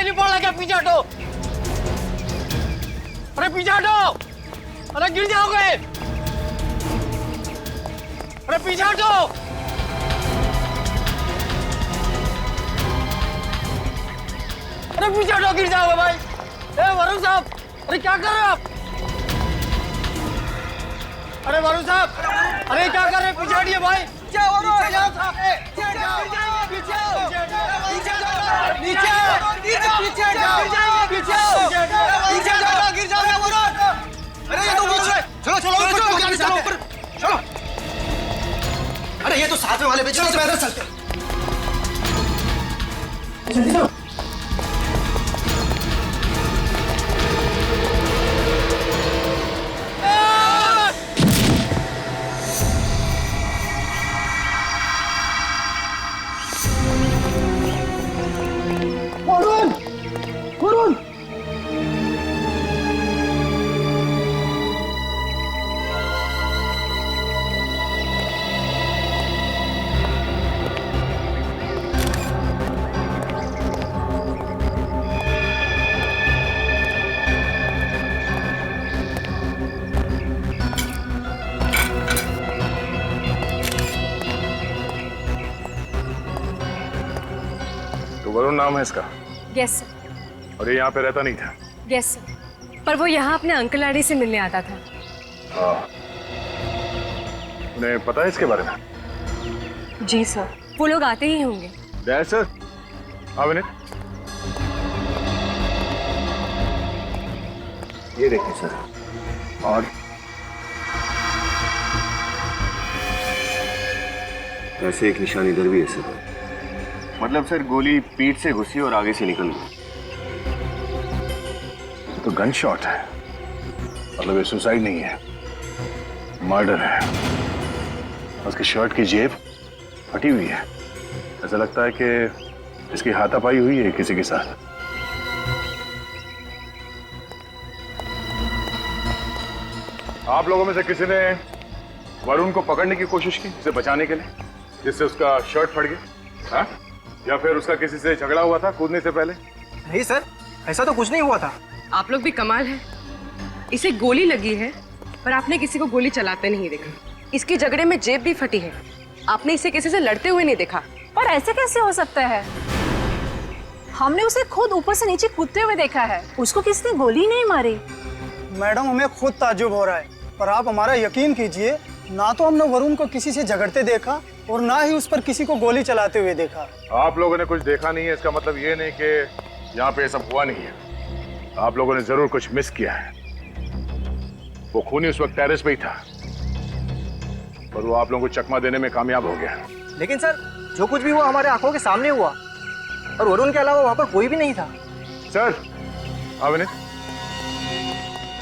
दिखाई नहीं पड़ रहा क्या? पीछे हटो, अरे पीछे हटो, अरे गिर जाओगे, अरे पीछे हटो, अरे पीछे हटो, गिर जाओगे भाई। ए वरुण साहब, अरे क्या कर रहे हो आप? अरे वरुण साहब, अरे क्या कर रहे हैं? पीछे हटिए भाई। अरे ये तो साथ में वाले चलो पैदल चलते। वरुण नाम है इसका? Yes sir. और ये यहाँ पे रहता नहीं था? यस सर, पर वो यहाँ अपने अंकल आंटी से मिलने आता था। हाँ, उन्हें पता है इसके बारे में? जी सर, वो लोग आते ही होंगे। डैड सर, हाँ विनीत, ये देखिए सर, और ऐसे एक निशान इधर भी है सर। मतलब सर गोली पीठ से घुसी और आगे से निकल गई। तो गन शॉट है, मतलब ये सुसाइड नहीं है, मर्डर है। उसकी शर्ट की जेब फटी हुई है, ऐसा लगता है कि इसकी हाथापाई हुई है किसी के साथ। आप लोगों में से किसी ने वरुण को पकड़ने की कोशिश की, उसे बचाने के लिए, जिससे उसका शर्ट फट गया? हाँ? या फिर उसका किसी से झगड़ा हुआ था कूदने से पहले? नहीं सर, ऐसा तो कुछ नहीं हुआ था। आप लोग भी कमाल है, इसे गोली लगी है पर आपने किसी को गोली चलाते नहीं देखा। इसकी झगड़े में जेब भी फटी है, आपने इसे किसी से लड़ते हुए नहीं देखा। पर ऐसे कैसे हो सकता है? हमने उसे खुद ऊपर से नीचे कूदते हुए देखा है, उसको किसी ने गोली नहीं मारी। मैडम हमें खुद ताज्जुब हो रहा है, पर आप हमारा यकीन कीजिए, ना तो हमने वरुण को किसी से झगड़ते देखा और ना ही उस पर किसी को गोली चलाते हुए देखा। आप लोगों ने कुछ देखा नहीं है, इसका मतलब ये नहीं कि यहाँ पे सब हुआ नहीं है। आप लोगों ने जरूर कुछ मिस किया है। वो खूनी उस वक्त टेरेस पे ही था, पर वो आप लोगों को चकमा देने में कामयाब हो गया। लेकिन सर, जो कुछ भी हुआ हमारे आंखों के सामने हुआ, और वरुण के अलावा वहाँ पर कोई भी नहीं था। सर, अविनीत,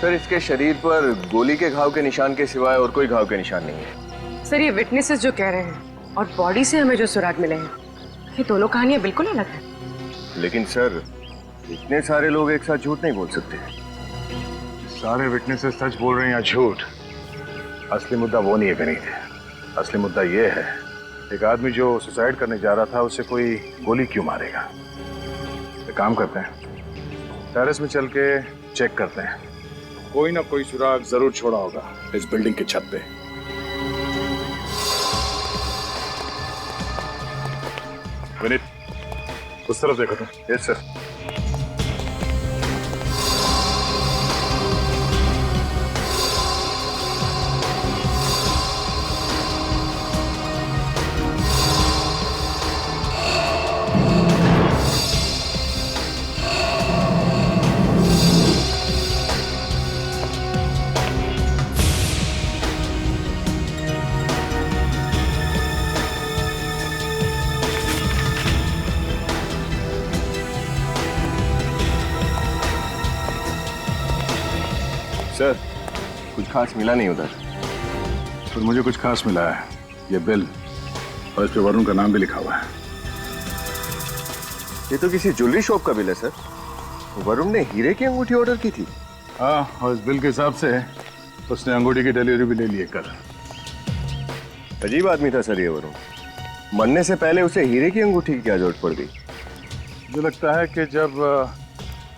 सर इसके शरीर पर गोली के घाव के निशान के सिवाय और कोई घाव के निशान नहीं है। सर ये विटनेसेस जो कह रहे हैं और बॉडी से हमें जो सुराग मिले हैं, ये दोनों कहानियां बिल्कुल अलग हैं। लेकिन सर इतने सारे लोग एक साथ झूठ नहीं बोल सकते। सारे विटनेसेस सच बोल रहे हैं या झूठ, असली मुद्दा वो नहीं है विनीत। असली मुद्दा ये है, एक आदमी जो सुसाइड करने जा रहा था, उसे कोई गोली क्यों मारेगा? एक काम करते हैं, टेरेस में चल के चेक करते हैं, कोई ना कोई सुराग जरूर छोड़ा होगा इस बिल्डिंग की छत पे। विनीत, उस तरफ देखो तुम। Yes sir. सर कुछ खास मिला नहीं उधर। पर मुझे कुछ खास मिला है, ये बिल, और इस पे वरुण का नाम भी लिखा हुआ है। ये तो किसी ज्वेलरी शॉप का बिल है सर। वरुण ने हीरे की अंगूठी ऑर्डर की थी। हाँ, और इस बिल के हिसाब से उसने अंगूठी की डिलीवरी भी ले ली है कल। अजीब आदमी था सर ये वरुण। मरने से पहले उसे हीरे की अंगूठी की क्या जरूरत पड़ गई? मुझे लगता है कि जब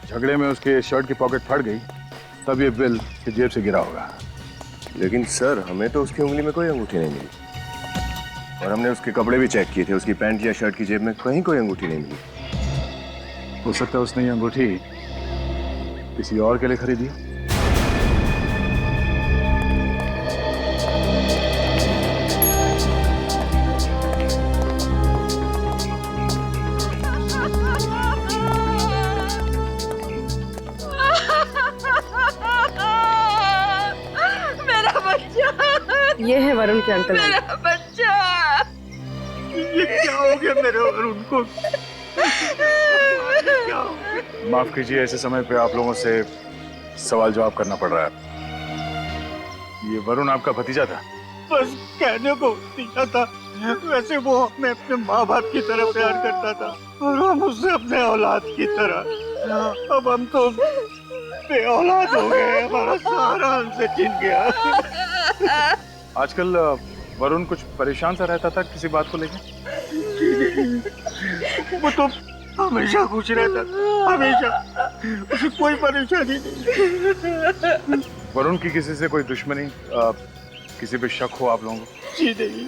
झगड़े में उसके शर्ट की पॉकेट फट गई तब ये बिल की जेब से गिरा होगा। लेकिन सर, हमें तो उसकी उंगली में कोई अंगूठी नहीं मिली और हमने उसके कपड़े भी चेक किए थे। उसकी पैंट या शर्ट की जेब में कहीं कोई अंगूठी नहीं मिली। हो सकता है उसने ये अंगूठी किसी और के लिए खरीदी। मेरा बच्चा, ये है वरुण के अंकल। मेरा बच्चा। ये क्या हो गया मेरे वरुण को? माफ कीजिए, ऐसे समय पे आप लोगों से सवाल जवाब करना पड़ रहा है। ये वरुण आपका भतीजा था? बस कहने को दिया था। वैसे वो हमें अपने माँ बाप की तरह प्यार करता था और हम उससे अपने औलाद की तरह। अब हम तो बे औलाद हो गए। हमारा सारा हमसे छिन गया। आजकल वरुण कुछ परेशान सा रहता था किसी बात को लेकर? वो तो हमेशा खुश रहता था, हमेशा। उसे कोई परेशानी नहीं। वरुण की किसी से कोई दुश्मनी, किसी पे शक हो आप लोगों को? जी नहीं,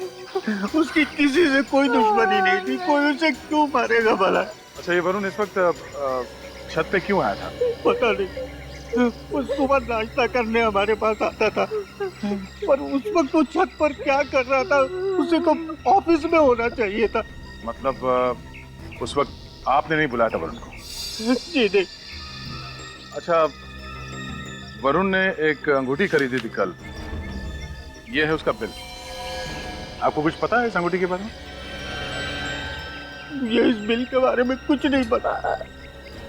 उसकी किसी से कोई दुश्मनी नहीं थी। कोई उसे क्यों मारेगा भला? अच्छा, ये वरुण इस वक्त छत पे क्यों आया था? पता नहीं। वो सुबह नाश्ता करने हमारे पास आता था, पर उस वक्त वो छत पर क्या कर रहा था उसे तो ऑफिस में होना चाहिए था। मतलब उस वक्त आपने नहीं बुलाया था वरुण को? जी नहीं। अच्छा, वरुण ने एक अंगूठी खरीदी थी कल, ये है उसका बिल। आपको कुछ पता है इस अंगूठी के बारे में? ये इस बिल के बारे में कुछ नहीं पता।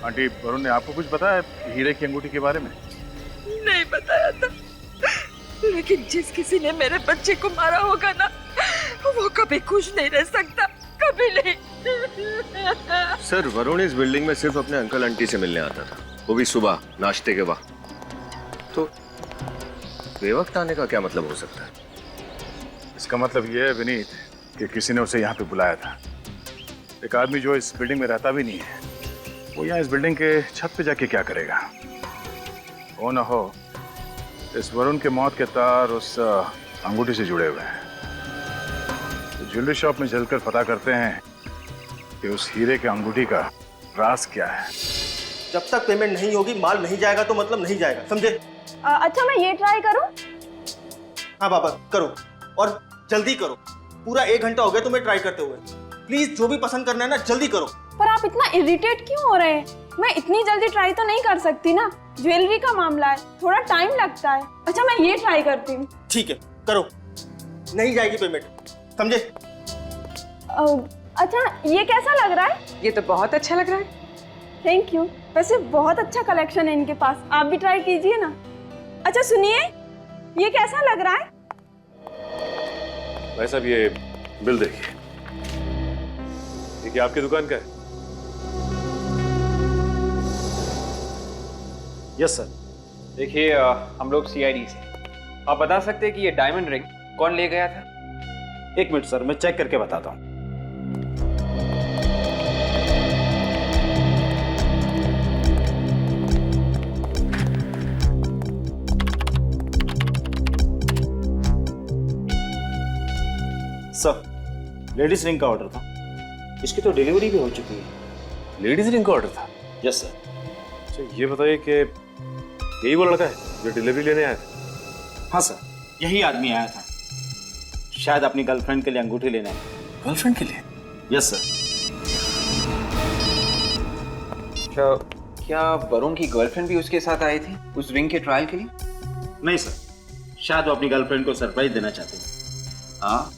आंटी, वरुण ने आपको कुछ बताया हीरे की अंगूठी के बारे में? नहीं बताया था, लेकिन जिस किसी ने मेरे बच्चे को मारा होगा ना, वो कभी खुश नहीं रह सकता, कभी नहीं। सर, वरुण इस बिल्डिंग में सिर्फ अपने अंकल आंटी से मिलने आता था, वो भी सुबह नाश्ते के वक्त। तो बेवक्त आने का क्या मतलब हो सकता है? इसका मतलब ये है विनीत कि किसी ने उसे यहाँ पे बुलाया था। एक आदमी जो इस बिल्डिंग में रहता भी नहीं है, वो यहाँ इस बिल्डिंग के छत पे जाके क्या करेगा? हो ना हो, इस वरुण के मौत के तार उस अंगूठी से जुड़े हुए हैं। तो ज्वेलरी शॉप में चलकर पता करते हैं कि उस हीरे के अंगूठी का राज क्या है। जब तक पेमेंट नहीं होगी, माल नहीं जाएगा तो मतलब नहीं जाएगा, समझे? अच्छा, मैं ये ट्राई करूं? हाँ बाबा, करो और जल्दी करो। पूरा 1 घंटा हो गया तुम्हें ट्राई करते हुए। प्लीज जो भी पसंद करना है ना, जल्दी करो। पर आप इतना इरिटेट क्यों हो रहे हैं? मैं इतनी जल्दी ट्राई तो नहीं कर सकती ना, ज्वेलरी का मामला है, थोड़ा टाइम लगता है। अच्छा, मैं ये ट्राई करती हूँ। ठीक है, करो। नहीं जाएगी पेमेंट, समझे? अच्छा, ये कैसा लग रहा है? ये तो बहुत अच्छा लग रहा है। Thank you. वैसे बहुत अच्छा कलेक्शन है इनके पास, आप भी ट्राई कीजिए ना। अच्छा सुनिए, ये कैसा लग रहा है? भाई साहब, ये बिल देखिए। देखिए, आपकी दुकान का है? Yes sir. देखिए, हम लोग CID से। आप बता सकते हैं कि ये डायमंड रिंग कौन ले गया था? 1 मिनट सर, मैं चेक करके बताता हूँ। सर, लेडीज रिंग का ऑर्डर था। इसकी तो डिलीवरी भी हो चुकी है। लेडीज रिंग का ऑर्डर था? Yes sir. अच्छा, ये बताइए कि यही वो लड़का है जो डिलीवरी लेने आया था? हाँ सर, यही आदमी आया था। शायद अपनी गर्लफ्रेंड के लिए अंगूठी लेने आया। गर्लफ्रेंड के लिए? Yes sir. अच्छा, क्या वरुण की गर्लफ्रेंड भी उसके साथ आई थी उस रिंग के ट्रायल के लिए? नहीं सर, शायद वो अपनी गर्लफ्रेंड को सरप्राइज देना चाहते हैं। हाँ,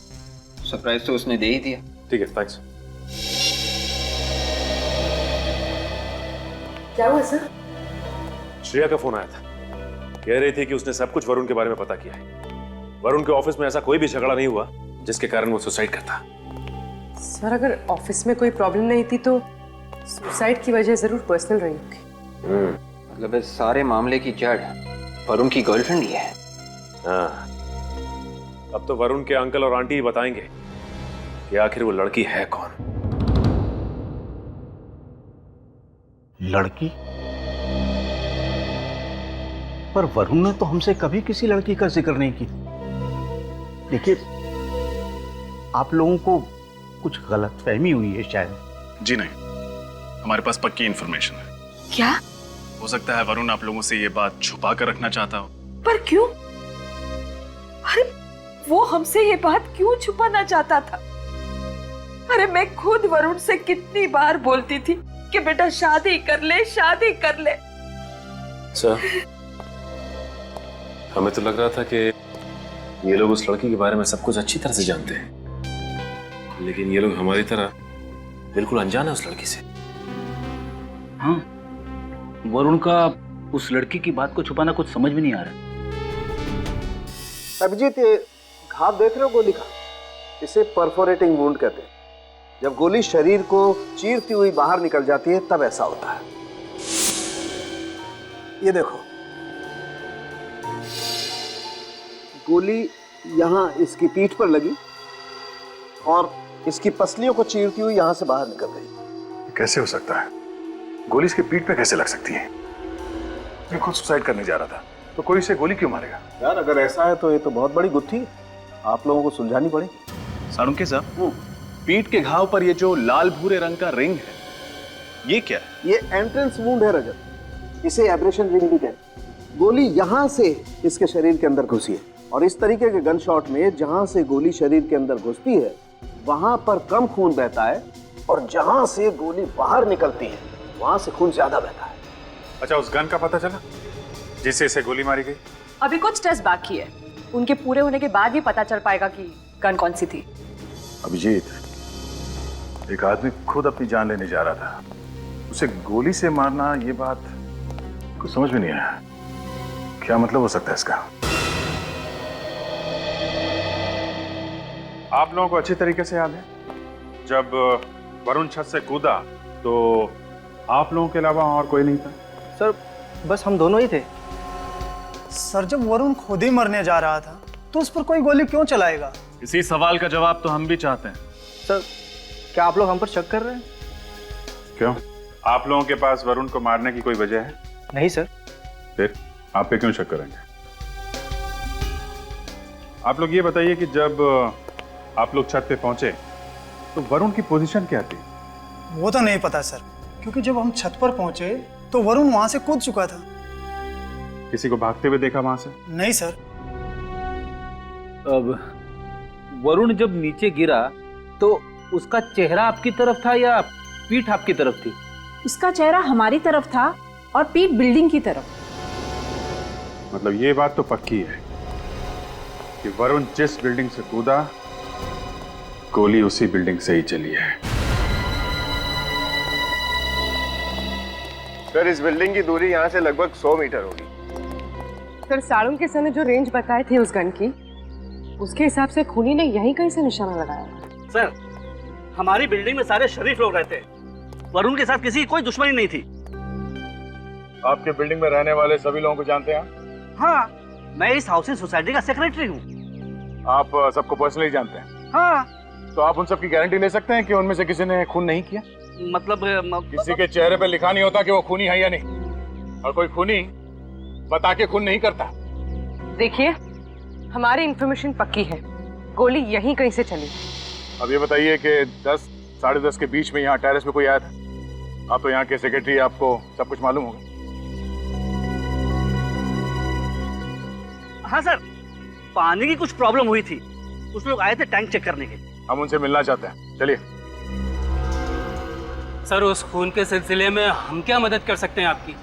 सरप्राइज तो उसने दे ही दिया। ठीक है, थैंक्स। क्या हुआ सर? श्रेया का फोन आया था, कह रही थी कि उसने सब कुछ वरुण के बारे में पता किया है। वरुण के ऑफिस में ऐसा कोई भी झगड़ा नहीं हुआ जिसके कारण वो सुसाइड करता। सर, अगर ऑफिस में कोई प्रॉब्लम नहीं थी तो सुसाइड की वजह जरूर पर्सनल रही होगी। मतलब इस सारे मामले की जड़ वरुण की गर्लफ्रेंड ही है। हाँ, अब तो वरुण के अंकल और आंटी ही बताएंगे कि आखिर वो लड़की है कौन। लड़की? पर वरुण ने तो हमसे कभी किसी लड़की का जिक्र नहीं किया। देखिए, आप लोगों को कुछ गलतफहमी हुई है शायद। जी नहीं, हमारे पास पक्की इंफॉर्मेशन है। क्या? हो सकता है वरुण आप लोगों से ये बात छुपा कर रखना चाहता हो। पर क्यों? अरे वो हमसे ये बात क्यों छुपाना चाहता था? अरे मैं खुद वरुण से कितनी बार बोलती थी कि बेटा शादी कर ले, शादी कर ले। सर, हमें तो लग रहा था कि ये लोग उस लड़की के बारे में सब कुछ अच्छी तरह से जानते हैं, लेकिन ये लोग हमारी तरह बिल्कुल अनजान है उस लड़की से। हाँ, वरुण का उस लड़की की बात को छुपाना कुछ समझ में नहीं आ रहा। अभिजीत, ये घाव देख रहे हो गोली का? इसे परफोरेटिंग वुंड कहते हैं। जब गोली शरीर को चीरती हुई बाहर निकल जाती है तब ऐसा होता है। ये देखो, गोली यहाँ इसकी पीठ पर लगी और इसकी पसलियों को चीरती हुई यहाँ से बाहर निकल गई। कैसे हो सकता है? गोली इसके पीठ पे कैसे लग सकती है? मैं खुद सुसाइड करने जा रहा था, तो कोई इसे गोली क्यों मारेगा? यार, अगर ऐसा है तो ये तो बहुत बड़ी गुत्थी आप लोगों को सुलझानी पड़ेगी। साळुंखे साहब, पीठ के घाव पर ये जो लाल भूरे रंग का रिंग है, ये क्या है? ये एंट्रेंस वुंड है रजत, इसे एब्रेशन रिंग भी कहते हैं। गोली यहाँ से इसके शरीर के अंदर घुसी है और इस तरीके के गन शॉट में जहां से गोली शरीर के अंदर घुसती है वहां पर कम खून बहता है और जहां से गोली बाहर निकलती है वहां से खून ज्यादा बहता है। अच्छा, उस गन का पता चला जिससे इसे गोली मारी गई? अभी कुछ टेस्ट बाकी है, उनके पूरे होने के बाद ही पता चल पाएगा कि गन कौन सी थी। अभिजीत, एक आदमी खुद अपनी जान लेने जा रहा था, उसे गोली से मारना, ये बात कुछ समझ में नहीं आया। क्या मतलब हो सकता है इसका? आप लोगों को अच्छी तरीके से याद है जब वरुण छत से कूदा तो आप लोगों के अलावा और कोई नहीं था? सर, बस हम दोनों ही थे। सर, जब वरुण खुद ही मरने जा रहा था तो उस पर कोई गोली क्यों चलाएगा? इसी सवाल का जवाब तो हम भी चाहते हैं। सर, क्या आप लोग हम पर शक कर रहे हैं? क्यों? आप लोगों के पास वरुण को मारने की कोई वजह है? नहीं सर। फिर आप पे क्यों शक करेंगे? आप लोग ये बताइए कि जब आप लोग छत पे पहुंचे तो वरुण की पोजीशन क्या थी? वो तो नहीं पता सर, क्योंकि जब हम छत पर पहुंचे तो वरुण वहां से कूद चुका था। किसी को भागते हुए देखा वहां से? नहीं सर। अब वरुण जब नीचे गिरा तो उसका चेहरा आपकी तरफ था या पीठ आपकी तरफ थी? उसका चेहरा हमारी तरफ था और पीठ बिल्डिंग की तरफ। मतलब ये बात तो पक्की है कि वरुण जिस बिल्डिंग से कूदा गोली उसी बिल्डिंग से ही चली है। सर, इस बिल्डिंग की दूरी यहाँ से लगभग 100 मीटर होगी। सर, साळुंखे सर ने जो रेंज बताए थे उस गन की, उसके हिसाब से खूनी ने यहीं कहीं से निशाना लगाया। सर, हमारी बिल्डिंग में सारे शरीफ लोग रहते हैं, वरुण के साथ किसी की कोई दुश्मनी नहीं थी। आपके बिल्डिंग में रहने वाले सभी लोगों को जानते हैं? हाँ, मैं इस हाउसिंग सोसाइटी का सेक्रेटरी हूँ। आप सबको पर्सनली जानते हैं? हाँ। तो आप उन सब की गारंटी ले सकते हैं कि उनमें से किसी ने खून नहीं किया? मतलब किसी के चेहरे पे लिखा नहीं होता कि वो खूनी है या नहीं, और कोई खूनी बता के खून नहीं करता। देखिए, हमारी इंफॉर्मेशन पक्की है, गोली यहीं कहीं से चली। अब ये बताइए कि 10 साढ़े 10 के बीच में यहाँ टेरेस पे कोई आया था? आप तो यहाँ के सेक्रेटरी, आपको सब कुछ मालूम होगा। हाँ सर, पानी की कुछ प्रॉब्लम हुई थी, कुछ लोग आए थे टैंक चेक करने के। हम उनसे मिलना चाहते हैं, चलिए। सर, उस खून के सिलसिले में हम क्या मदद कर सकते हैं आपकी?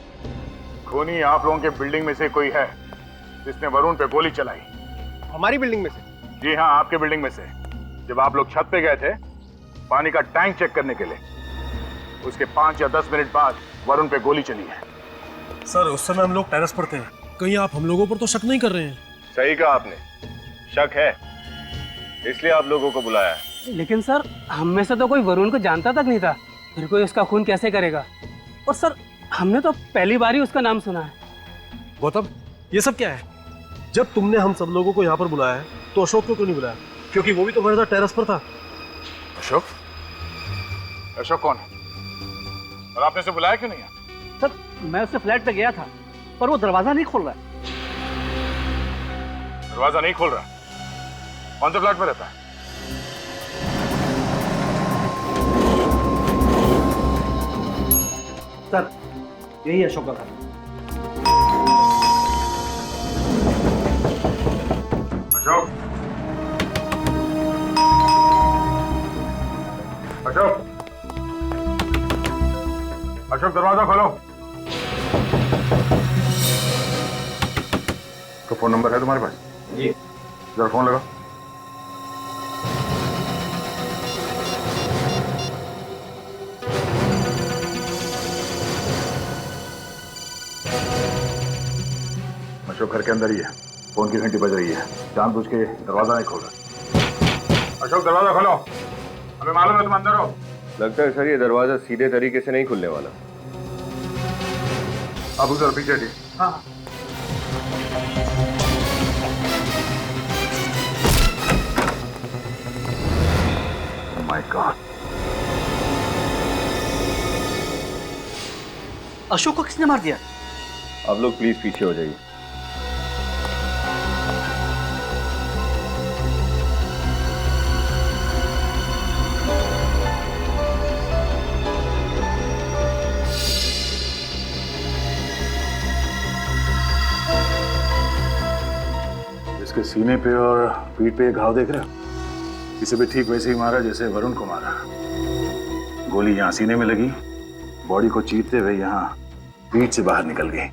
खूनी आप लोगों के बिल्डिंग में से कोई है जिसने वरुण पे गोली चलाई? हमारी बिल्डिंग में से? जी हाँ, आपके बिल्डिंग में से। जब आप लोग छत पे गए थे पानी का टैंक चेक करने के लिए, उसके 5 या 10 मिनट बाद वरुण पे गोली चली है। सर, उस समय हम लोग टेरेस पर थे। कहीं आप हम लोगों पर तो शक नहीं कर रहे हैं? सही कहा आपने, शक है, इसलिए आप लोगों को बुलाया है। लेकिन सर, हम में से तो कोई वरुण को जानता तक नहीं था, फिर कोई उसका खून कैसे करेगा? और सर, हमने तो पहली बार ही उसका नाम सुना है। गौतम, ये सब क्या है? जब तुमने हम सब लोगों को यहाँ पर बुलाया है तो अशोक को क्यों नहीं बुलाया? क्योंकि वो भी तो हमारे साथ टेरेस पर था। अशोक? अशोक कौन है? और आपने उसे बुलाया क्यों नहीं है? मैं उसके फ्लैट पे गया था, पर वो दरवाजा नहीं खोल रहा है। दरवाजा नहीं खोल रहा? कौन से फ्लैट में रहता है? सर, यही अशोक का घर। अशोक, अशोक, अशोक दरवाजा खोलो। तो फोन नंबर है तुम्हारे पास? जी। जरा फोन लगाओ। अशोक घर के अंदर ही है। फोन की घंटी बज रही है। जानबूझ के दरवाजा नहीं खोल रहा। अशोक दरवाजा खोलो। हमें मालूम है तुम अंदर हो। लगता है सर ये दरवाजा सीधे तरीके से नहीं खुलने वाला। अब उधर पीछे हटिए। हाँ। My God. अशोक को किसने मार दिया? आप लोग प्लीज पीछे हो जाइए। इसके सीने पे और पीठ पे घाव देख रहे हो? इसे भी ठीक वैसे ही मारा जैसे वरुण को मारा। गोली यहाँ सीने में लगी, बॉडी को चीरते हुए यहाँ पीठ से बाहर निकल गई।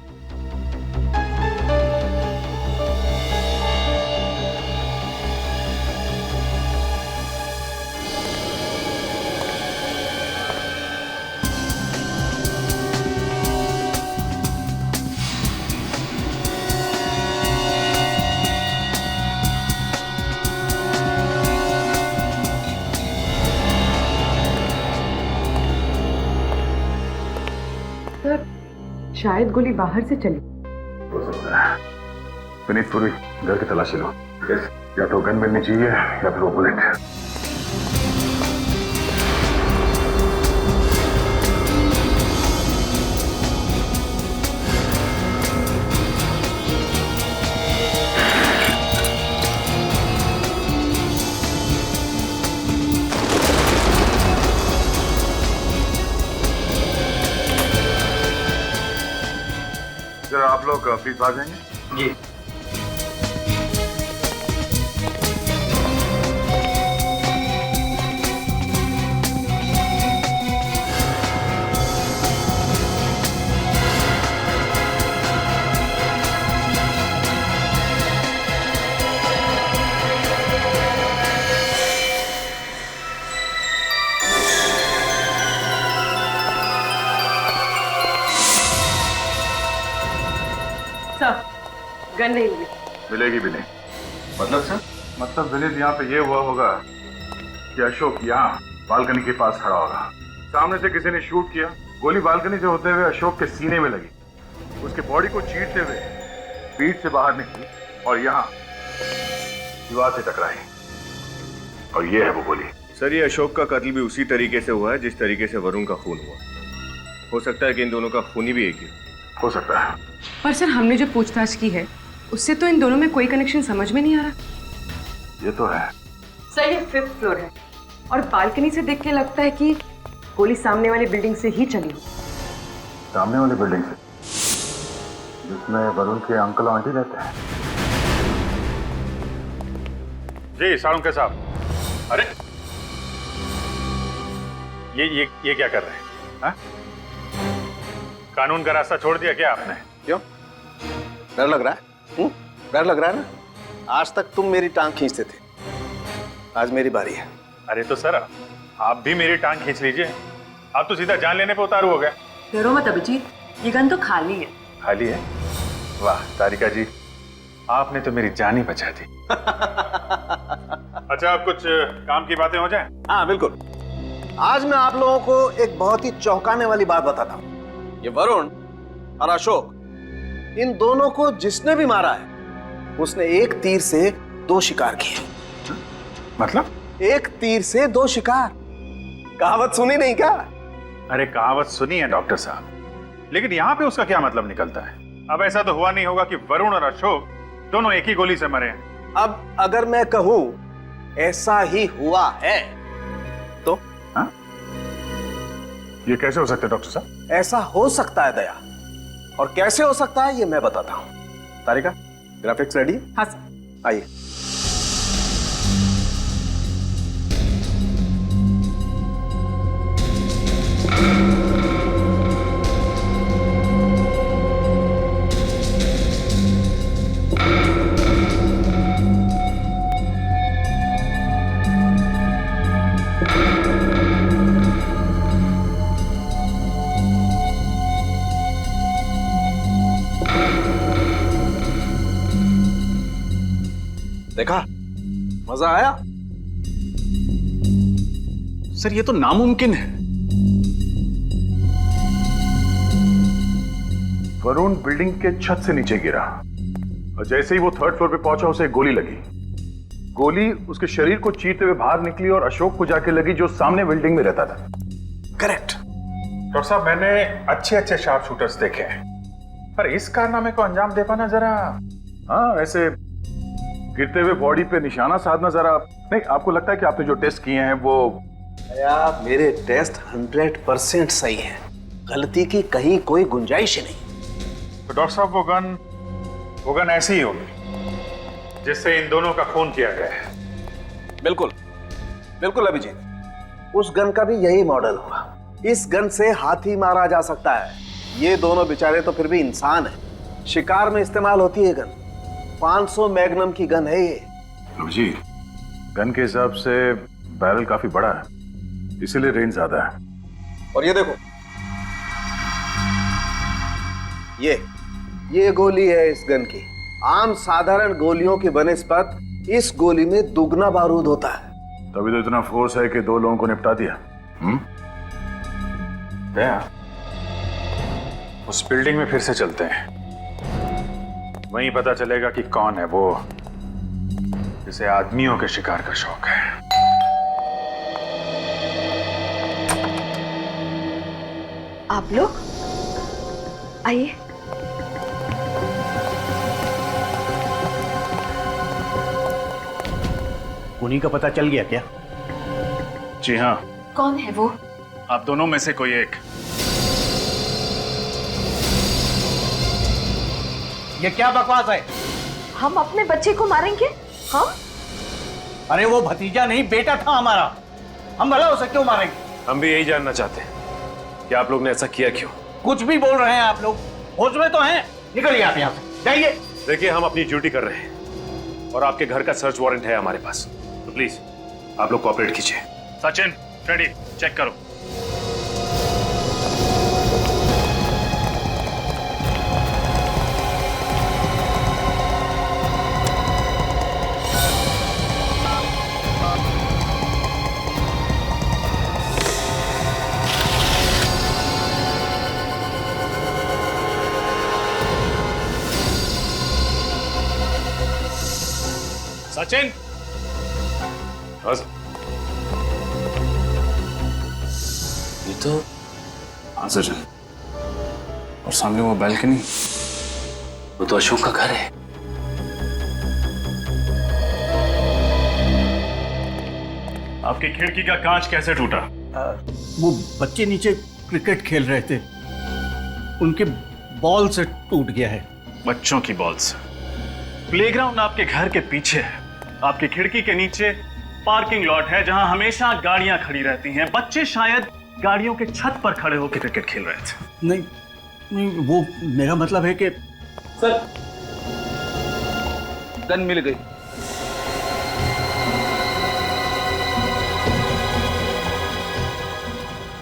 शायद गोली बाहर से चली। हो सकता है। विनीत पूरी घर की तलाशी लो। या तो गन मिलनी चाहिए या फिर वो बुलेट। जरा आप लोग प्लीज बाहर जाएंगे। जी। गन नहीं मिली। मिलेगी भी नहीं। मतलब सर? मतलब विनीत यहाँ पे ये हुआ होगा कि अशोक यहाँ बालकनी के पास खड़ा होगा, सामने से किसी ने शूट किया, गोली बालकनी से होते हुए अशोक के सीने में लगी, उसके बॉडी को चीरते हुए पीठ से बाहर निकली और यहाँ दीवार से टकराई, और ये है वो गोली। सर ये अशोक का कत्ल भी उसी तरीके से हुआ है जिस तरीके से वरुण का खून हुआ। हो सकता है कि इन दोनों का खून भी एक ही हो सकता है। पर सर हमने जो पूछताछ की है उससे तो इन दोनों में कोई कनेक्शन समझ में नहीं आ रहा। ये तो है सर, ये 5th फ्लोर है और बालकनी से देख के लगता है कि गोली सामने वाली बिल्डिंग से ही चली। सामने वाली बिल्डिंग से, जिसमें वरुण के अंकल और आंटी रहते हैं। जी सालुंके साहब। अरे ये क्या कर रहे हैं? हा? कानून का रास्ता छोड़ दिया क्या आपने? क्यों? डर लग रहा है? डर लग रहा है ना? आज तक तुम मेरी टांग खींचते थे, आज मेरी बारी है। अरे तो सर आप भी मेरी टांग खींच लीजिए। आप तो सीधा जान लेने पे उतारू हो गए। डरो मत अभिजीत, ये गन तो खाली है। खाली है? वाह तारिका जी, आपने तो मेरी जान ही बचा दी। अच्छा अब कुछ काम की बातें हो जाए? हाँ बिल्कुल। आज मैं आप लोगों को एक बहुत ही चौंकाने वाली बात बताता हूँ। ये वरुण और अशोक, इन दोनों को जिसने भी मारा है उसने एक तीर से 2 शिकार किए। मतलब? एक तीर से 2 शिकार। कहावत सुनी नहीं क्या? अरे कहावत सुनी है डॉक्टर साहब, लेकिन यहाँ पे उसका क्या मतलब निकलता है? अब ऐसा तो हुआ नहीं होगा कि वरुण और अशोक दोनों एक ही गोली से मरे हैं। अब अगर मैं कहूं ऐसा ही हुआ है तो ये कैसे हो सकता है डॉक्टर साहब? ऐसा हो सकता है दया, और कैसे हो सकता है ये मैं बताता हूं। तारिका, ग्राफिक्स रेडी? हाँ सर। आइए। देखा, मजा आया? सर ये तो नामुमकिन है। वरुण बिल्डिंग के छत से नीचे गिरा और जैसे ही वो थर्ड फ्लोर पे पहुंचा उसे एक गोली लगी। गोली उसके शरीर को चीरते हुए बाहर निकली और अशोक को जाके लगी जो सामने बिल्डिंग में रहता था। करेक्ट। डॉक्टर साहब, मैंने अच्छे अच्छे शार्प शूटर्स देखे हैं, पर इस कारनामे को अंजाम दे पाना जरा, हाँ वैसे गिरते हुए बॉडी पे निशाना साधना जरा नहीं। आपको लगता है कि आपने जो टेस्ट किए हैं वो? मेरे टेस्ट 100% सही है, गलती की कहीं कोई गुंजाइश ही नहीं। तो डॉक्टर साहब वो गन ऐसी ही होगी जिससे इन दोनों का खून किया गया है। बिल्कुल बिल्कुल अभिजीत, उस गन का भी यही मॉडल होगा। इस गन से हाथी मारा जा सकता है। ये दोनों बेचारे तो फिर भी इंसान हैं। शिकार में इस्तेमाल होती है गन। 500 मैग्नम की गन है ये। अभिजीत, गन के हिसाब से बैरल काफी बड़ा है, इसीलिए रेंज ज्यादा है। और ये देखो, ये गोली है इस गन की। आम साधारण गोलियों की बनिस्बत इस गोली में दुगना बारूद होता है। तभी तो इतना फोर्स है कि 2 लोगों को निपटा दिया। दया, उस बिल्डिंग में फिर से चलते हैं, वहीं पता चलेगा कि कौन है वो जिसे आदमियों के शिकार का शौक है। आप लोग आइए। उन्हीं का पता चल गया क्या? जी हाँ। कौन है वो? आप दोनों में से कोई एक। ये क्या बकवास है? हम अपने बच्चे को मारेंगे? हम? अरे वो भतीजा नहीं, बेटा था हमारा। हम भला उसे क्यों मारेंगे? हम भी यही जानना चाहते हैं कि आप लोग ने ऐसा किया क्यों। कुछ भी बोल रहे हैं आप लोग, होश में तो हैं? निकलिए आप यहाँ से, जाइए। देखिए, हम अपनी ड्यूटी कर रहे हैं और आपके घर का सर्च वारंट है हमारे पास, तो प्लीज आप लोग कोऑपरेट कीजिए। सचिन, फ्रेडी, चेक करो। सचिन, ये तो हाँ सचिन, और सामने वो बैल्कनी, वो तो अशोक का घर है। आपकी खिड़की का कांच कैसे टूटा? वो बच्चे नीचे क्रिकेट खेल रहे थे, उनके बॉल से टूट गया है। बच्चों की बॉल से? प्लेग्राउंड आपके घर के पीछे है, आपकी खिड़की के नीचे पार्किंग लॉट है जहां हमेशा गाड़ियां खड़ी रहती हैं। बच्चे शायद गाड़ियों के छत पर खड़े होकर क्रिकेट खेल रहे थे। नहीं नहीं, वो मेरा मतलब है कि सर, गन मिल गई।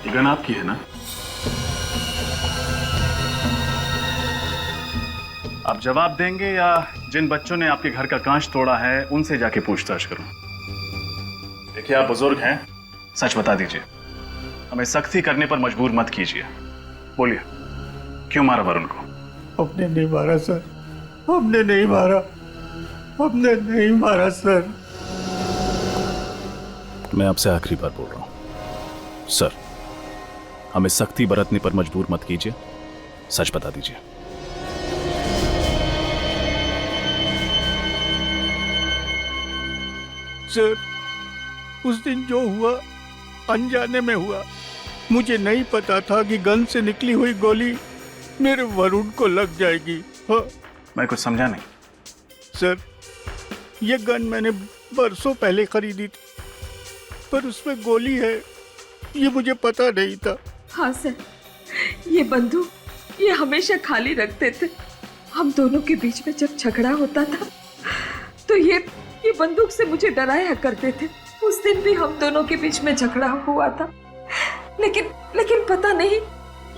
ये गन आपकी है ना? आप जवाब देंगे या जिन बच्चों ने आपके घर का कांच तोड़ा है उनसे जाके पूछताछ करूं? देखिए, आप बुजुर्ग हैं, सच बता दीजिए, हमें सख्ती करने पर मजबूर मत कीजिए। बोलिए, क्यों मारा वरुण को? हमने नहीं मारा सर, हमने नहीं मारा, हमने नहीं मारा सर। मैं आपसे आखिरी बार बोल रहा हूं सर, हमें सख्ती बरतने पर मजबूर मत कीजिए। सच बता दीजिए। सर, उस दिन जो हुआ अनजाने में हुआ। मुझे नहीं पता था कि गन से निकली हुई गोली मेरे वरुण को लग जाएगी। हाँ। मैं कुछ समझा नहीं। सर, ये गन मैंने बरसों पहले खरीदी थी, पर उसमें गोली है ये मुझे पता नहीं था। हाँ सर, ये बंदूक ये हमेशा खाली रखते थे। हम दोनों के बीच में जब झगड़ा होता था तो ये बंदूक से मुझे डराया करते थे। उस दिन भी हम दोनों के बीच में झगड़ा हुआ था, लेकिन पता नहीं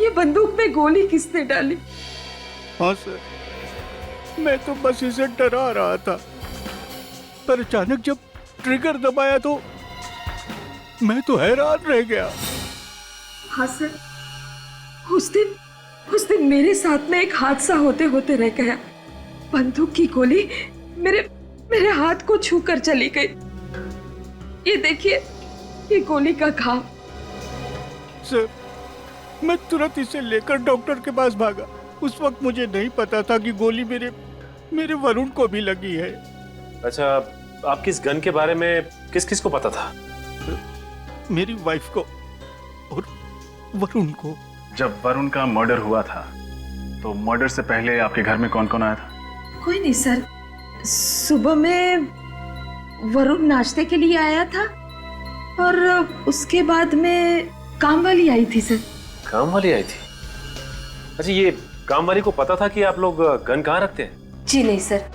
ये बंदूक में गोली किसने डाली। हाँ सर, मैं तो बस इसे डरा रहा था, पर अचानक जब ट्रिगर दबाया तो मैं तो हैरान रह गया। हाँ सर, उस दिन मेरे साथ में एक हादसा होते होते रह गया। बंदूक की गोली मेरे हाथ को छूकर चली गई। ये देखिए, ये गोली का घाव। सर, मैं तुरंत इसे लेकर डॉक्टर के पास भागा। उस वक्त मुझे नहीं पता था कि गोली मेरे वरुण को भी लगी है। अच्छा, आपकी इस गन के बारे में किस किस को पता था? मेरी वाइफ को और वरुण को। जब वरुण का मर्डर हुआ था तो मर्डर से पहले आपके घर में कौन कौन आया था? कोई नहीं सर, सुबह में वरुण नाश्ते के लिए आया था और उसके बाद में काम वाली आई थी सर। काम वाली आई थी? अच्छा, ये काम वाली को पता था कि आप लोग गन कहाँ रखते हैं? जी नहीं सर,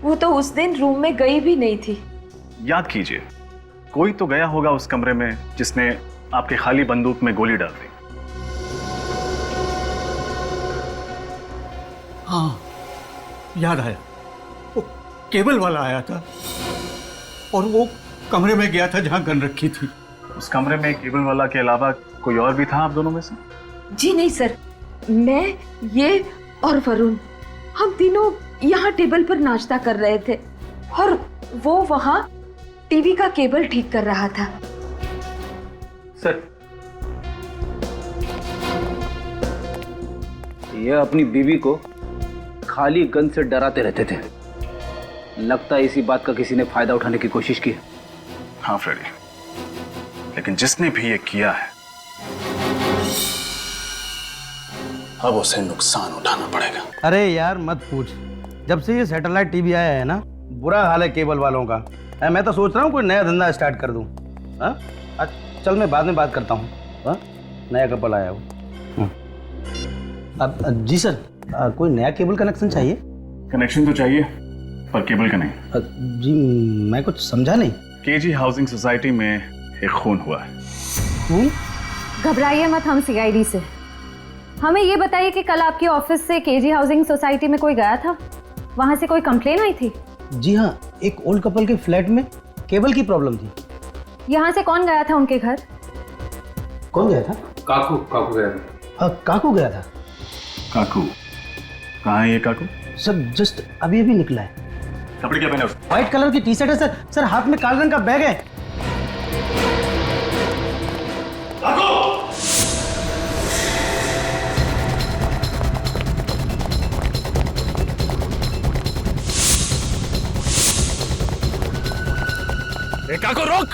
वो तो उस दिन रूम में गई भी नहीं थी। याद कीजिए, कोई तो गया होगा उस कमरे में जिसने आपके खाली बंदूक में गोली डाल दी। हाँ, याद आया। वो केबल वाला आया था और वो कमरे में गया था जहां गन रखी थी। उस कमरे में केबल वाला के अलावा कोई और भी था आप दोनों में से? जी नहीं सर, मैं, ये और वरुण, हम तीनों यहाँ टेबल पर नाश्ता कर रहे थे और वो वहाँ टीवी का केबल ठीक कर रहा था। सर, ये अपनी बीवी को खाली गन से डराते रहते थे। लगता है इसी बात का किसी ने फायदा उठाने की कोशिश की। हाँ फ्रेडी, लेकिन जिसने भी ये किया है अब उसे नुकसान उठाना पड़ेगा। अरे यार मत पूछ, जब से ये सैटेलाइट टीवी आया है ना, बुरा हाल है केबल वालों का। मैं तो सोच रहा हूँ कोई नया धंधा स्टार्ट कर दूँ। चल मैं बाद में बात करता हूँ। नया कपल आया हो। अब जी सर, कोई नया केबल कनेक्शन चाहिए? कनेक्शन तो चाहिए, पर केबल का नहीं। जी मैं कुछ समझा नहीं। केजी हाउसिंग सोसाइटी में एक खून हुआ है। खून? घबराइए मत, हम सीआईडी से। हमें ये बताइए कि कल आपके ऑफिस से केजी हाउसिंग सोसाइटी में कोई गया था? वहां से कोई कंप्लेन आई थी? जी हाँ, एक ओल्ड कपल के फ्लैट में केबल की प्रॉब्लम थी। यहाँ से कौन गया था उनके घर? कौन गया था? काकू गया था। हाँ, काकू गया था। काकू? कहाँ है ये काकू? सर जस्ट अभी निकला है। कपड़े क्या पहने? व्हाइट कलर की टी शर्ट है सर। सर हाथ में काले रंग का बैग है। काकू रोक!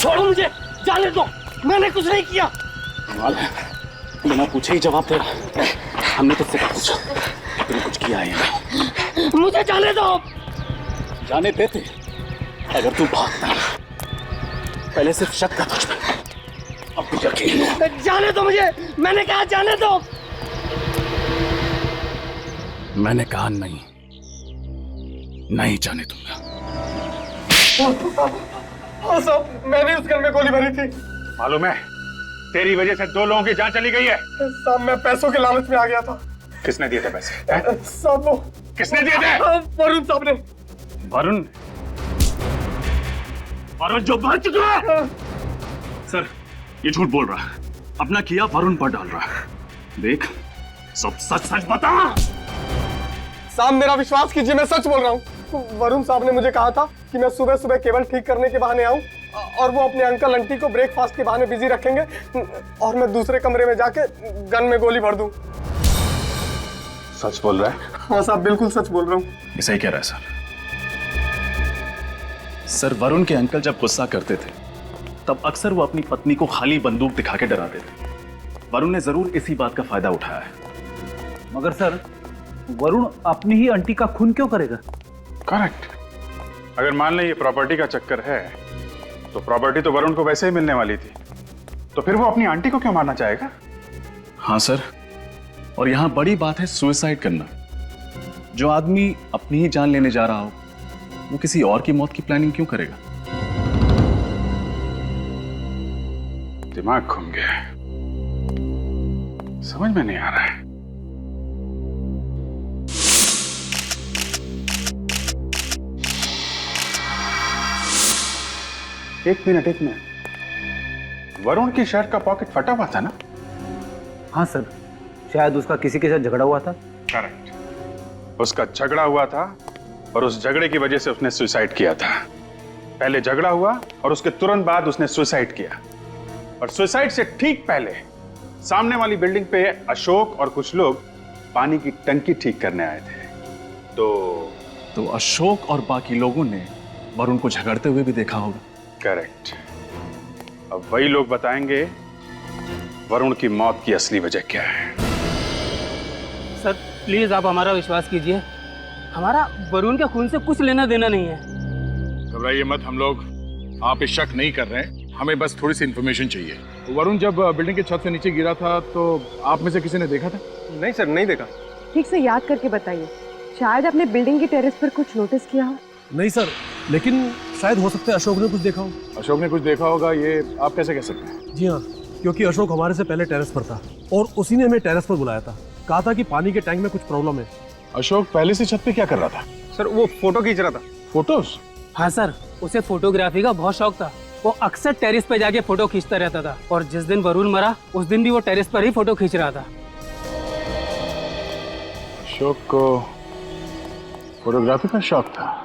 छोड़ो मुझे, जाने दो, मैंने कुछ नहीं किया। कमाल है, बिना पूछे ही जवाब दे रहा। हमने तुझसे क्या पूछा? तूने कुछ किया है? मुझे जाने दो। जाने देते अगर तू भागता। पहले सिर्फ शक था तुझ पे, अब कुछ यकीन है। जाने दो मुझे, मैंने कहा जाने दो। मैंने कहा नहीं जाने दूंगा। हाँ साहब, मैंने उस घर में गोली भरी थी। मालूम है, तेरी वजह से 2 लोगों की जान चली गई है। साहब मैं पैसों के लालच में आ गया था। किसने दिए थे पैसे? साहब वो किसने दिए थे? वरुण साहब ने। वरुण? वरुण जो मर चुका है। सर ये झूठ बोल रहा है, अपना किया वरुण पर डाल रहा है। देख सब सच सच बता। साहब मेरा विश्वास कीजिए, मैं सच बोल रहा हूँ। वरुण साहब ने मुझे कहा था कि मैं सुबह सुबह केबल ठीक करने के बहाने आऊं और वो अपने अंकल आंटी को ब्रेकफास्ट के बहाने बिजी रखेंगे और मैं दूसरे कमरे में जाके गन में गोली भर दूं। सच बोल रहा है? हाँ साहब बिल्कुल सच बोल रहा हूँ। ये सही कह रहा है सर। वरुण के अंकल जब गुस्सा करते थे तब अक्सर वो अपनी पत्नी को खाली बंदूक दिखा के डराते थे। वरुण ने जरूर इसी बात का फायदा उठाया है। मगर सर वरुण अपनी ही आंटी का खून क्यों करेगा? करेक्ट। अगर मान लें ये प्रॉपर्टी का चक्कर है तो प्रॉपर्टी तो वरुण को वैसे ही मिलने वाली थी, तो फिर वो अपनी आंटी को क्यों मारना चाहेगा? हाँ सर, और यहां बड़ी बात है सुसाइड करना। जो आदमी अपनी ही जान लेने जा रहा हो वो किसी और की मौत की प्लानिंग क्यों करेगा? दिमाग घूम गया, समझ में नहीं आ रहा है। एक मिनट। वरुण की शर्ट का पॉकेट फटा हुआ था ना? हाँ सर, शायद उसका किसी के साथ झगड़ा हुआ था। करेक्ट, उसका झगड़ा हुआ था और उस झगड़े की वजह से उसने सुसाइड किया था। पहले झगड़ा हुआ और उसके तुरंत बाद उसने सुसाइड किया, और सुसाइड से ठीक पहले सामने वाली बिल्डिंग पे अशोक और कुछ लोग पानी की टंकी ठीक करने आए थे। तो अशोक और बाकी लोगों ने वरुण को झगड़ते हुए भी देखा होगा। करेक्ट। अब वही लोग बताएंगे वरुण की मौत की असली वजह क्या है। सर प्लीज आप हमारा विश्वास कीजिए, हमारा वरुण के खून से कुछ लेना देना नहीं है। घबराइए मत, हम लोग आप पे शक नहीं कर रहे हैं, हमें बस थोड़ी सी इंफॉर्मेशन चाहिए। वरुण जब बिल्डिंग के छत से नीचे गिरा था तो आप में से किसी ने देखा था? नहीं सर, नहीं देखा। ठीक से याद करके बताइए, शायद आपने बिल्डिंग की टेरेस पर कुछ नोटिस किया हो। नहीं सर, लेकिन शायद हो सकता है अशोक ने कुछ देखा हो। अशोक ने कुछ देखा होगा, ये आप कैसे कह सकते हैं? जी हाँ, क्योंकि अशोक हमारे से पहले टेरेस पर था और उसी ने हमें टेरेस पर बुलाया था। कहा था कि पानी के टैंक में कुछ प्रॉब्लम है। अशोक पहले से छत पे क्या कर रहा था? सर वो फोटो खींच रहा था। फोटोज? हाँ सर, उसे फोटोग्राफी का बहुत शौक था। वो अक्सर टेरेस पे जाके फोटो खींचता रहता था, और जिस दिन वरुण मरा उस दिन भी वो टेरेस पर ही फोटो खींच रहा था। अशोक को फोटोग्राफी का शौक था।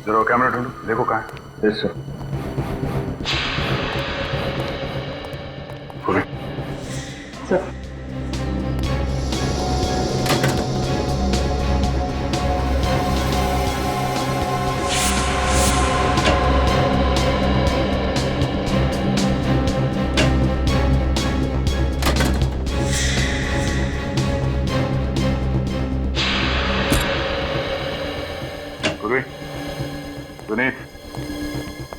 जरा कैमरा ढूंढो, देखो कहाँ है। Yes sir. Sir Sunit,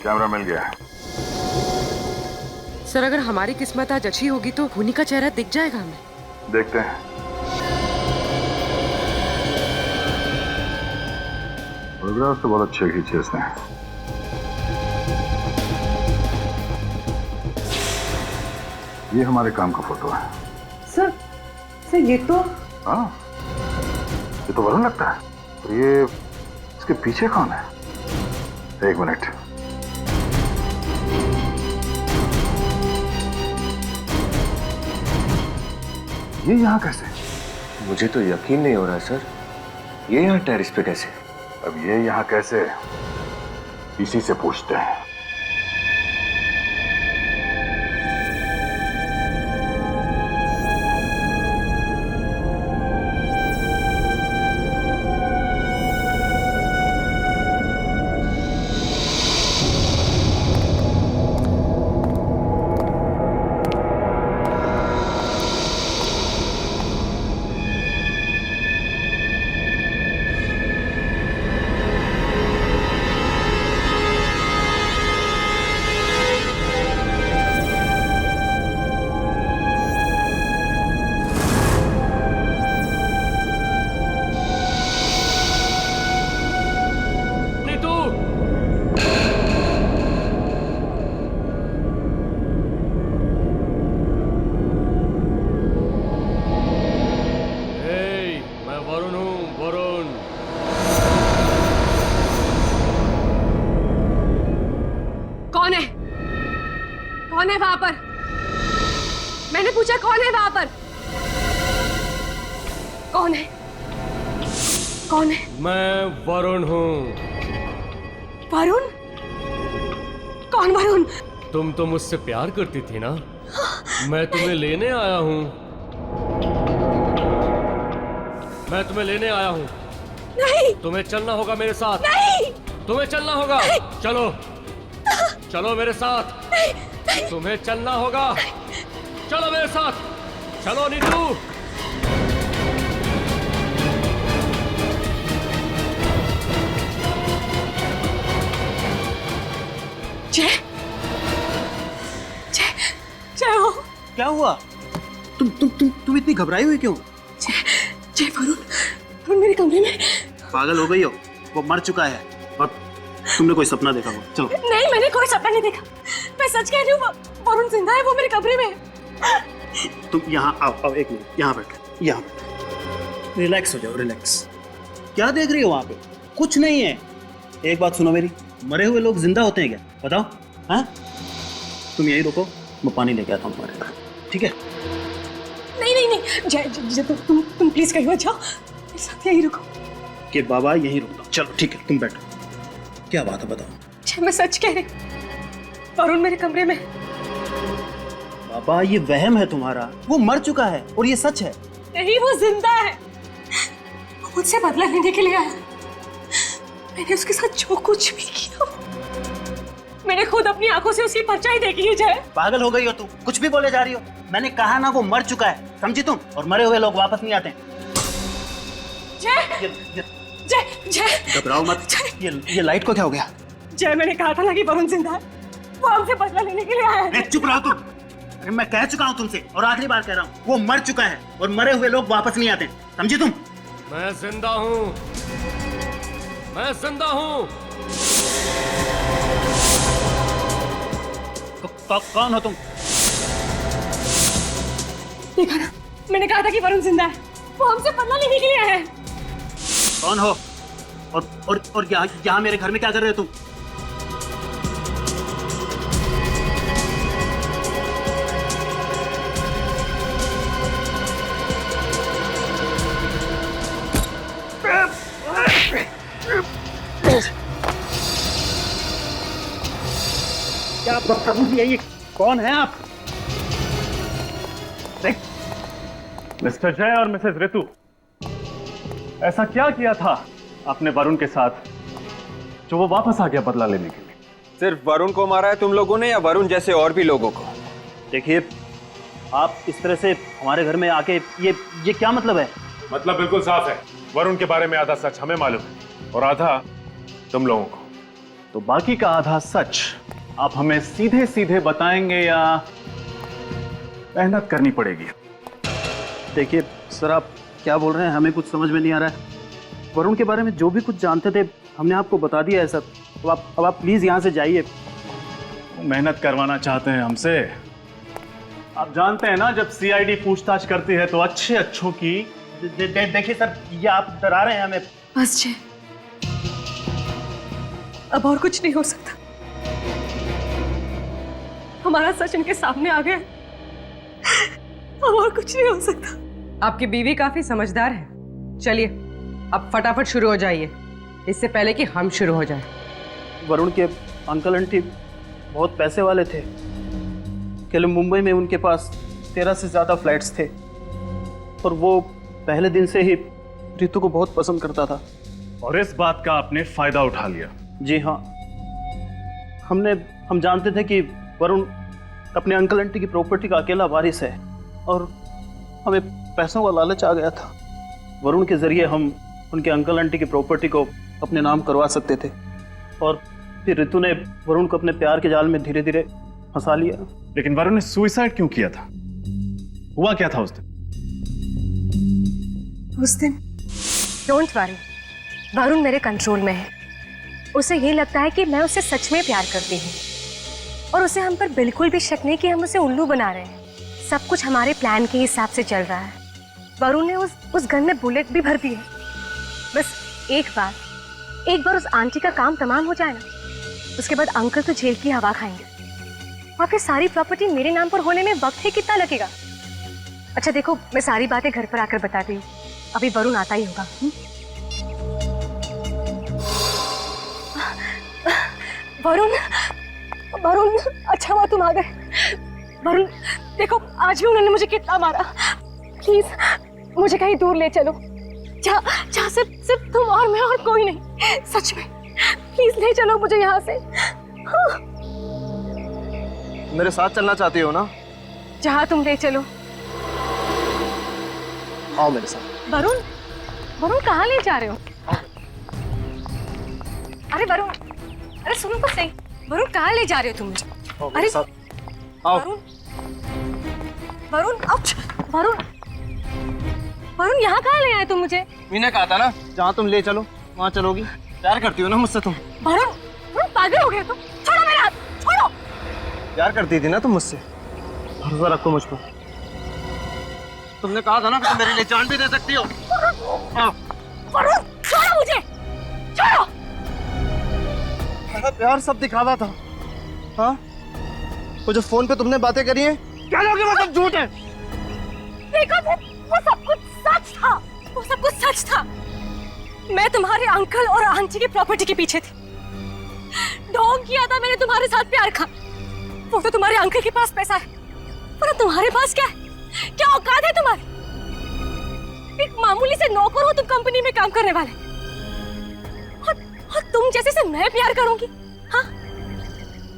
camera मिल गया। सर अगर हमारी किस्मत आज अच्छी होगी तो खूनी का चेहरा दिख जाएगा हमें। देखते हैं। फोटोग्राफ तो बहुत अच्छे खींचे इसने। ये हमारे काम का फोटो है। सर ये तो हाँ, ये तो वरुण लगता है। तो ये इसके पीछे कौन है? एक मिनट। ये यहाँ कैसे? मुझे तो यकीन नहीं हो रहा सर, ये यहाँ टेरेस पे कैसे? अब ये यहाँ कैसे, इसी से पूछते हैं। वहां पर? मैंने पूछा कौन है वहां पर? कौन है? कौन है? मैं वरुण हूँ। वरुण? कौन वरुण? तुम तो मुझसे प्यार करती थी ना, मैं तुम्हें लेने आया हूँ। मैं तुम्हें लेने आया हूँ। नहीं। तुम्हें चलना होगा मेरे साथ। नहीं। तुम्हें चलना होगा। नहीं। चलो चलो मेरे साथ। नहीं। नहीं। तुम्हें चलना होगा। चलो मेरे साथ। चलो नीतू। जय जय जय हो। क्या हुआ? तुम इतनी घबराई हुई क्यों? जय वरुण मेरे कमरे में। पागल हो गई हो? वो मर चुका है और तुमने कोई सपना देखा हो? चलो। नहीं, मैंने कोई सपना नहीं देखा। मैं सच कह रही हूँ, वरुण जिंदा है, वो मेरे कमरे में है। तुम यहाँ आओ, एक मिनट यहाँ बैठो, यहाँ बैठो। रिलैक्स हो जाओ, रिलैक्स। क्या देख रही हो वहाँ पे? कुछ नहीं है। एक बात सुनो मेरी, मरे हुए लोग जिंदा होते हैं क्या? बताओ। हाँ, तुम यही रुको, मैं पानी लेके आता हूँ तुम्हारे घर, ठीक है? नहीं नहीं नहीं, जय जय तुम प्लीज कहीं मत जाओ, मेरे साथ यहीं रुको। कि बाबा यहीं रुकता हूँ। चलो ठीक है, तुम बैठो। क्या बात है बताओ। जय मैं सच कह रही, वरुण मेरे कमरे में। बाबा ये वहम है तुम्हारा, वो मर चुका है और ये सच है। नहीं, वो जिंदा है। वो मुझसे बदला लेने के लिए आया। मैंने उसके साथ जो कुछ भी किया, मैंने खुद अपनी आंखों से उसकी परछाई देखी है। जय पागल हो गई हो तुम, कुछ भी बोले जा रही हो। मैंने कहा ना वो मर चुका है, समझी तुम? और मरे हुए लोग वापस नहीं आते। जय जय जय घबराओ मत। ये लाइट को क्या हो गया? जय मैंने कहा था ना कि वरुण जिंदा है, वो हमसे बदला लेने के लिए आया है। चुप रहो तुम। अरे मैं कह चुका हूँ तुमसे और आखिरी बार कह रहा हूँ, वो मर चुका है और मरे हुए लोग वापस नहीं आते, समझी तुम? मैं जिंदा हूँ, मैं जिंदा हूँ। कौन हो तुम? देखा ना, मैंने कहा था कि वरुण जिंदा है, वो हमसे बदला लेने के लिए आया है। कौन हो? और यहाँ मेरे घर में क्या कर रहे हो तुम? क्या बदतमीजी है ये? कौन है आप? मिस्टर जय और मिसेस ऋतु, ऐसा क्या किया था आपने वरुण के साथ जो वो वापस आ गया बदला लेने के लिए? सिर्फ वरुण को मारा है तुम लोगों ने या वरुण जैसे और भी लोगों को? देखिए, आप इस तरह से हमारे घर में आके ये क्या मतलब है? मतलब बिल्कुल साफ है, वरुण के बारे में आधा सच हमें मालूम है और आधा तुम लोगों को। तो बाकी का आधा सच आप हमें सीधे सीधे बताएंगे या मेहनत करनी पड़ेगी? देखिए सर, आप क्या बोल रहे हैं, हमें कुछ समझ में नहीं आ रहा है। वरुण के बारे में जो भी कुछ जानते थे हमने आपको बता दिया है सर। अब आप प्लीज यहाँ से जाइए। मेहनत करवाना चाहते हैं हमसे? आप जानते हैं ना, जब सीआईडी पूछताछ करती है तो अच्छों की। देखिए सर, ये आप डरा रहे हैं हमें। बस जय, अब और कुछ नहीं हो सकता। हमारा सच इनके सामने आ गया, अब और कुछ नहीं हो सकता। आपकी बीवी काफी समझदार है। चलिए अब फटाफट शुरू हो जाइए, इससे पहले कि हम शुरू हो जाएं। वरुण के अंकल आंटी बहुत पैसे वाले थे। कल मुंबई में उनके पास 13 से ज़्यादा फ्लैट्स थे और वो पहले दिन से ही ऋतु को बहुत पसंद करता था। और इस बात का आपने फायदा उठा लिया? जी हाँ, हम जानते थे कि वरुण अपने अंकल आंटी की प्रॉपर्टी का अकेला वारिस है और हमें पैसों का लालच आ गया था। वरुण के जरिए हम उनके अंकल आंटी की प्रॉपर्टी को अपने नाम करवा सकते थे और फिर ऋतु ने वरुण को अपने प्यार के जाल में धीरे धीरे फंसा लिया। लेकिन वरुण ने सुसाइड क्यों किया था? हुआ क्या था उस दिन? उस दिन डोंट वरी, वरुण मेरे कंट्रोल में है। उसे ये लगता है कि मैं उसे सच में प्यार करती हूँ और उसे हम पर बिल्कुल भी शक नहीं कि हम उसे उल्लू बना रहे हैं। सब कुछ हमारे प्लान के हिसाब से चल रहा है। वरुण ने उस गन में बुलेट भी भर दी है। बस एक बार उस आंटी का काम तमाम हो जाए ना, उसके बाद अंकल तो जेल की हवा खाएंगे और फिर सारी प्रॉपर्टी मेरे नाम पर होने में वक्त ही कितना लगेगा? अच्छा देखो, मैं सारी बातें घर पर आकर बताती हूँ, अभी वरुण आता ही होगा। वरुण, वरुण, अच्छा हुआ तुम आ गए। वरुण देखो, आज भी उन्होंने मुझे कितना मारा। प्लीज मुझे कहीं दूर ले चलो, जहाँ सिर्फ तुम और मैं और कोई नहीं। सच में प्लीज ले चलो मुझे यहाँ से। हाँ। मेरे साथ चलना चाहती हो ना? जहाँ तुम ले चलो। आओ मेरे साथ। वरुण, वरुण कहाँ ले जा रहे हो? अरे वरुण, अरे सुनो तो सही, वरुण कहाँ ले जा रहे हो तुम मुझे? अरे वरुण, वरुण, वरुण, वरुण यहाँ कहाँ ले आए तुम मुझे? मैंने कहा था ना, जहाँ तुम ले चलो वहाँ चलोगी। प्यार करती हो ना मुझसे तुम? वरुण, वरुण पागल हो गए तुम? छोड़ो मेरा हाथ, छोड़ो। प्यार करती थी ना तुम मुझसे? भरोसा रखो मुझ पर। तुमने कहा था ना कि तुम मेरे लिए जान भी दे सकती हो। वरुण छोड़ो मुझे, छोड़ो। मेरा प्यार सब दिखावा था। हाँ, वो जो फोन पे तुमने बातें करी हैं, क्या लोगे वो सब झूठ है। देखो वो सब कुछ सच था, वो सब कुछ सच था। मैं तुम्हारे अंकल और आंटी की प्रॉपर्टी के पीछे थी। ढोंग किया था मैंने तुम्हारे साथ प्यार का। वो तो तुम्हारे अंकल के पास पैसा है, पर तुम्हारे पास क्या है? क्या औकात है तुम्हारी? एक मामूली से नौकर हो तुम कंपनी में काम करने वाले, और तुम जैसे से मैं प्यार करूंगी? हाँ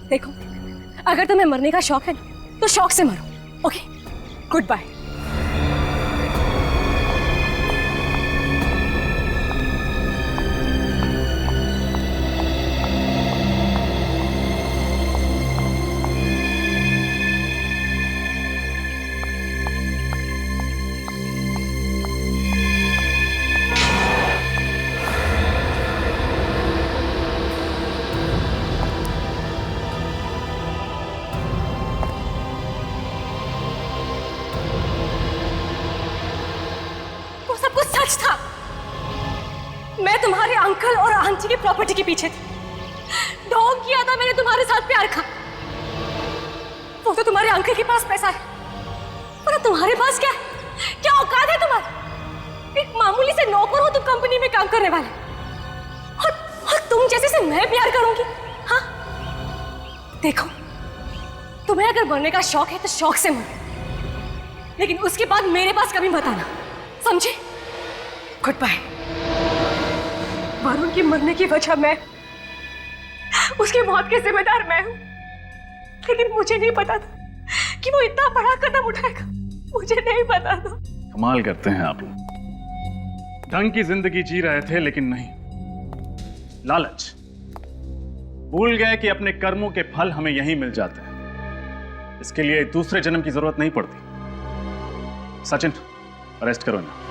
देखो, अगर तुम्हें मरने का शौक है ना, तो शौक से मरो। Okay, good bye. मैं तुम्हारे अंकल और आंटी की प्रॉपर्टी के पीछे थी। ढोंग किया था मैंने तुम्हारे साथ प्यार का। वो तो तुम्हारे अंकल के पास पैसा है, पर तुम्हारे पास क्या है? क्या औकात है तुम्हारी? एक मामूली से नौकर हो तुम कंपनी में काम करने वाले, और तुम जैसे से मैं प्यार करूंगी? हाँ देखो, तुम्हें अगर मरने का शौक है तो शौक से मरो, लेकिन उसके बाद मेरे पास कभी मत आना, समझे? Good bye. वरुण की मरने की वजह मैं, उसकी मौत के जिम्मेदार मैं हूं, लेकिन मुझे नहीं पता था कि वो इतना बड़ा कदम उठाएगा। मुझे नहीं पता था। कमाल करते हैं आप लोग। ढंग की जिंदगी जी रहे थे, लेकिन नहीं, लालच। भूल गए कि अपने कर्मों के फल हमें यहीं मिल जाते हैं। इसके लिए दूसरे जन्म की जरूरत नहीं पड़ती। सचिन, अरेस्ट करो ना।